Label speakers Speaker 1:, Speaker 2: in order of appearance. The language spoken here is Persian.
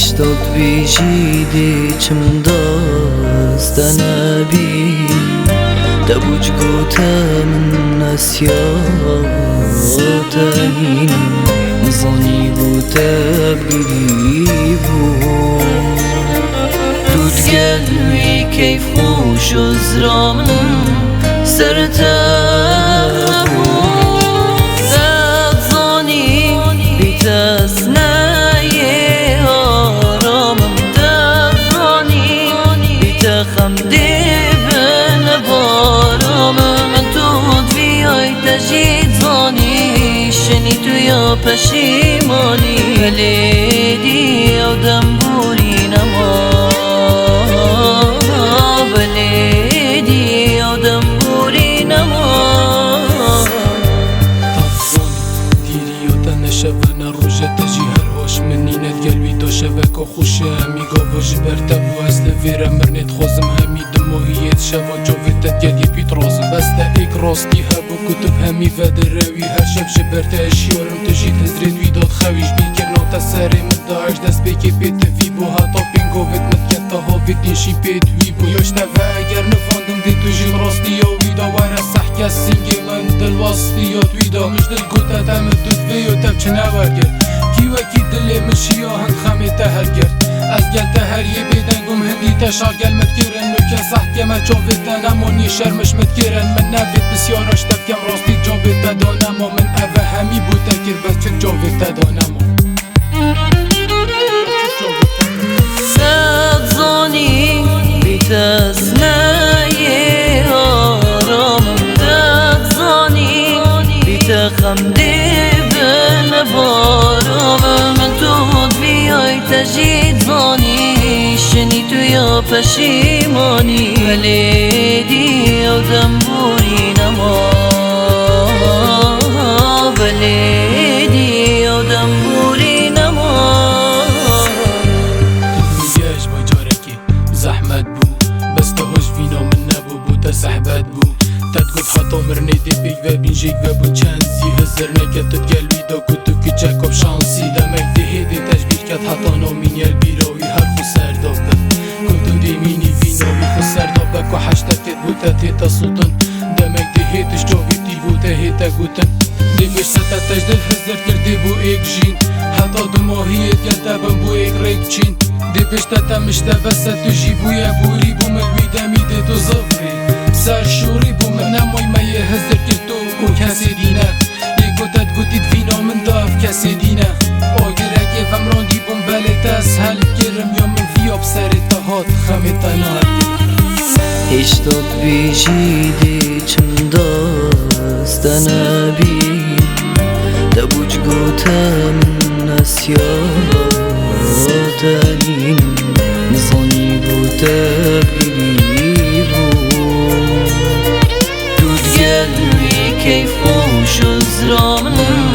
Speaker 1: هشتاد بیجیدی چم داستانه بی دبوج گوته من نسیاتنین نزانی گوته بگیری بون دود گلوی کیف خوش و زرامن سرته بون دزانی بیتس نیه آرامم دزانی بیتخم دیبن بارامم من تود بیای تجید زانی شنی تو یا پشیمانی بلیدی او دنبوری نما بلیدی او دنبوری نما
Speaker 2: تفزانی دیری و تنشوه نروژه تجی هر هوش منی ندگلوی دو شوک و خوشه همیگا و جبرته و اصل ویره مرنید خوزم همی دموهیت شوا جووی تدگلی پیت روز بسته ایک راستی هبو کتب همی ود روی هر شب جبرته اشیارم تجی تزرید وی داد خویش بی کرنا تسری مداعش دست بکی پیت وی بو هاتا پینگو وید مدکت ها وید نیشی پیت وی بو یاشته و اگر نفاندم دی تو جین راستی یا ویدا وره سحکه سینگی من دل واسطی یا ویدا مش دل گوته تمت دود وی و تب چنه ورگرد کی وکی دلی مشی یا هند خمی تهر گرد از گل تهر یه بیدنگم هندی تشار گل مدگیرن نوکه سحکه من چاوید دنمونی شرمش مدگیرن من نوید بسیارش تبکم راستی جاوید تدانم و من اوه همی بود تکر بس چک جاوید تدانم
Speaker 1: سدزانی بیتز نیه آرامم دزانی بیتخم دیبن بارامم من تود بیای تجید زانی شنی تو یا پشیمانی بلیدی او دنبوری نما بلیدی او دنبوری نما
Speaker 2: میگهش با جارکی زحمت بو بس تهوش وینا من نبو بو تسحبت بو تدگوت حتا مرنه دی بیگ و بینجیگ و بو چند زی هزر نکتت گلوی دا کتو کچک و شانسی دمک دی هیدی تجبیر کت حتا نامین یل بیراوی هر خو سردابه کتو دی مینی ویناوی خو سردابه که حشتت کت بوتا تیتا سوتن دمک دی هیدش جاوی تی بوتا هیتا گوتن دی بیش ستا تجدل هزر کردی بو ایک جین حتا دو ماهیت گلتا بم بو ایک ریک چین دی بیش تتا مشتا بسا تو جی بویا بوری بو ملوی دمی دی دو زفری سر شوری بو من نمای مایه هزر کردو کو کسی دینه لی گوتت گوتید وینا من داف کسی دینه آگرگه ومراندی بوم بله تس هل گرم یا من فیاب سر تهات خمی تنار
Speaker 1: هشتاد بیجیدی چم داستانه بی دبوج گوته من نسیاتنین نزانی گوته بگیری بون دود گلوی کیف خوش و زرامن